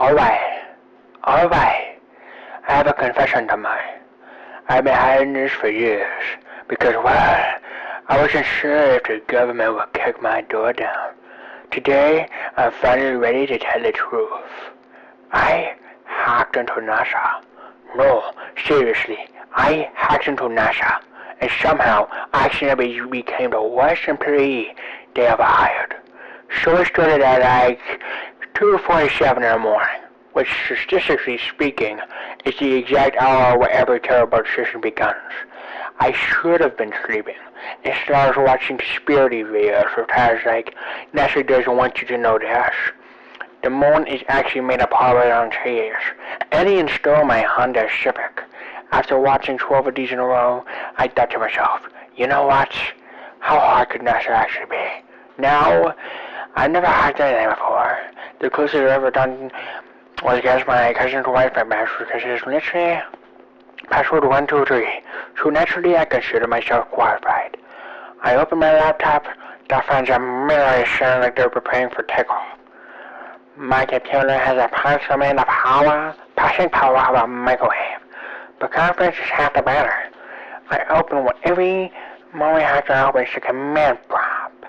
Alright, alright. I have a confession to make. I've been hiding this for years because, well, I wasn't sure if the government would kick my door down. Today, I'm finally ready to tell the truth. I hacked into NASA. No, seriously, I hacked into NASA, and somehow I accidentally became the worst employee they ever hired. So it started at like 2:47 in the morning, which statistically speaking is the exact hour where every terrible decision begins. I should have been sleeping. Instead I was watching conspiracy videos with titles like, NASA doesn't want you to know this. The moon is actually made of polygon trees. Aliens stole my Honda Civic. After watching 12 of these in a row, I thought to myself, you know what? How hard could NASA actually be? Now, I've never hacked anything before. The closest I've ever done was against my cousin's Wi-Fi password because it is literally password 123. So naturally I consider myself qualified. I open my laptop, that finds a mirror showing like they're preparing for takeoff. My computer has approximately the passing power of a microwave. But confidence is half the battle. I open what every memory hacker opens the command prompt.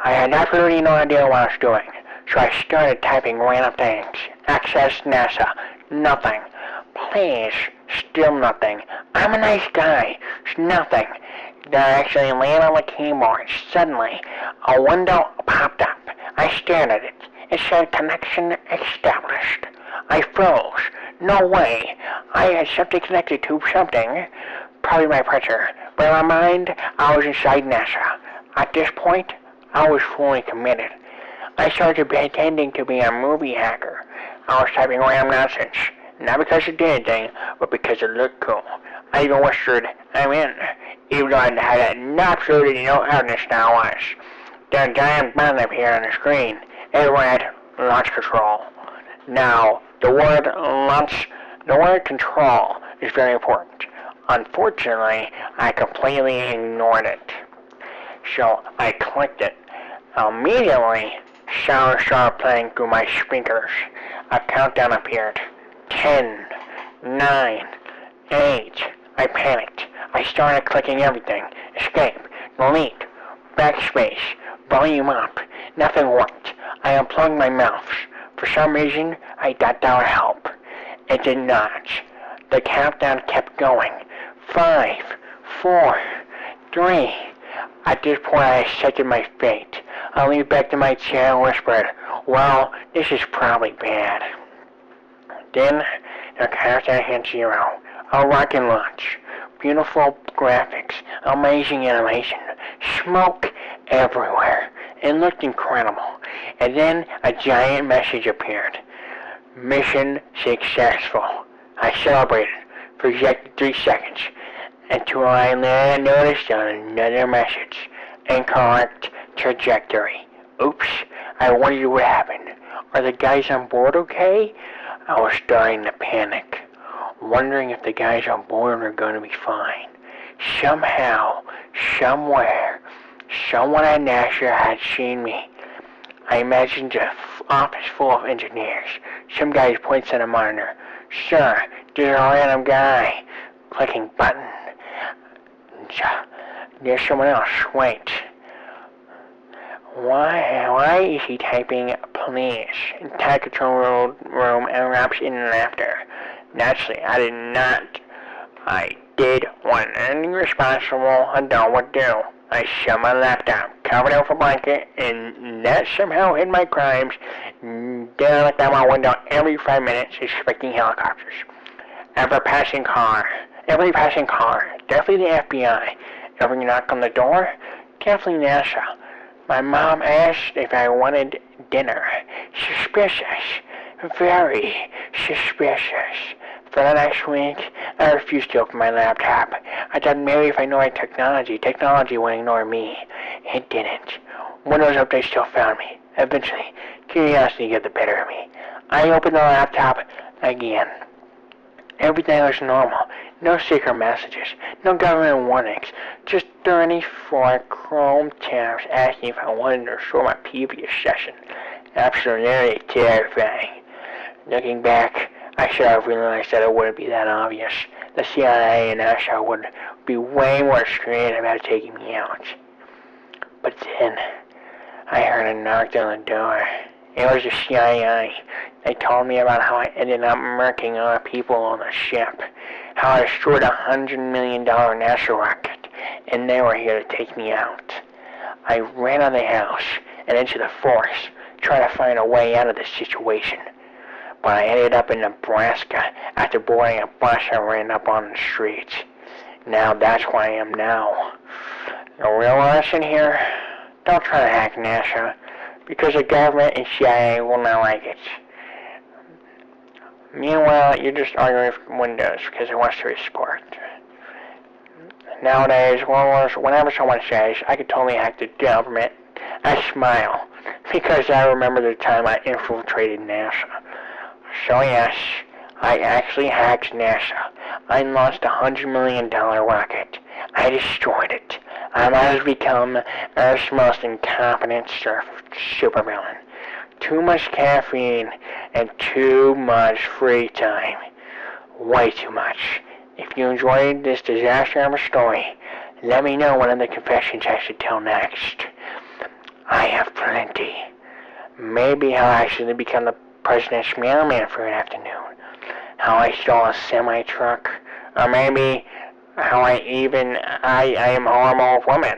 I had absolutely no idea what I was doing, so I started typing random things. Access NASA. Nothing. Please. Still nothing. I'm a nice guy. Nothing. Then I actually landed on the keyboard. Suddenly, a window popped up. I stared at it. It said connection established. I froze. No way. I had something connected to something. Probably my printer. But in my mind, I was inside NASA. At this point, I was fully committed. I started pretending to be a movie hacker. I was typing random nonsense. Not because it did anything, but because it looked cool. I even whispered, I'm in, even though I had absolutely no evidence that I was. Then a giant button appeared on the screen. It read, launch control. Now, the word control is very important. Unfortunately, I completely ignored it. So I clicked it. Immediately, sound started playing through my speakers. A countdown appeared. 10, 9, 8. I panicked. I started clicking everything. Escape, delete, backspace, volume up. Nothing worked. I unplugged my mouse. For some reason, I thought that would help. It did not. The countdown kept going. 5, 4, 3. At this point, I accepted my fate. I leaned back to my chair and whispered, well, this is probably bad. Then, the countdown hit 0. A rocket launch. Beautiful graphics. Amazing animation. Smoke everywhere. It looked incredible. And then a giant message appeared. Mission successful. I celebrated for exactly 3 seconds until I noticed another message. Incorrect trajectory. Oops. I wondered what happened. Are the guys on board okay? I was starting to panic, wondering if the guys on board were going to be fine. Somehow, somewhere, someone at NASA had seen me. I imagined an office full of engineers. Some guy points at a monitor. Sir, there's a random guy. Clicking button. There's someone else. Wait. Why is he typing please? Entire control room erupts in laughter. Naturally, I did not. I did what any responsible adult would do. I shut my laptop, covered it with a blanket, and that somehow hid my crimes. Then I looked out my window every 5 minutes, expecting helicopters. Every passing car, definitely the FBI. Every knock on the door, definitely NASA. My mom asked if I wanted dinner. Suspicious. Very suspicious. For the next week, I refused to open my laptop. I thought maybe if I ignored technology would ignore me. It didn't. Windows Update still found me. Eventually, curiosity got the better of me. I opened the laptop again. Everything was normal. No secret messages. No government warnings. Just 34 Chrome tabs asking if I wanted to restore my previous session. Absolutely terrifying. Looking back, I should have realized that it wouldn't be that obvious. The CIA and NASA would be way more screened about taking me out. But then, I heard a knock on the door. It was the CIA. They told me about how I ended up murking other people on the ship, how I destroyed $100 million NASA rocket, and they were here to take me out. I ran out of the house and into the forest, trying to find a way out of the situation. But I ended up in Nebraska after boarding a bus I ran up on the street. Now that's where I am now. The real lesson here, don't try to hack NASA, because the government and CIA will not like it. Meanwhile, you're just arguing with Windows because it wants to resport. Nowadays, whenever someone says, I could totally hack the government, I smile, because I remember the time I infiltrated NASA. So yes, I actually hacked NASA. I launched a $100 million rocket. I destroyed it. I might have become Earth's most incompetent supervillain. Too much caffeine and too much free time. Way too much. If you enjoyed this disaster of a story, let me know what other confessions I should tell next. I have plenty. Maybe how I actually become the president's mailman for an afternoon. How I stole a semi-truck. Or maybe how I am a horrible woman.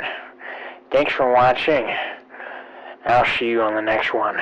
Thanks for watching. I'll see you on the next one.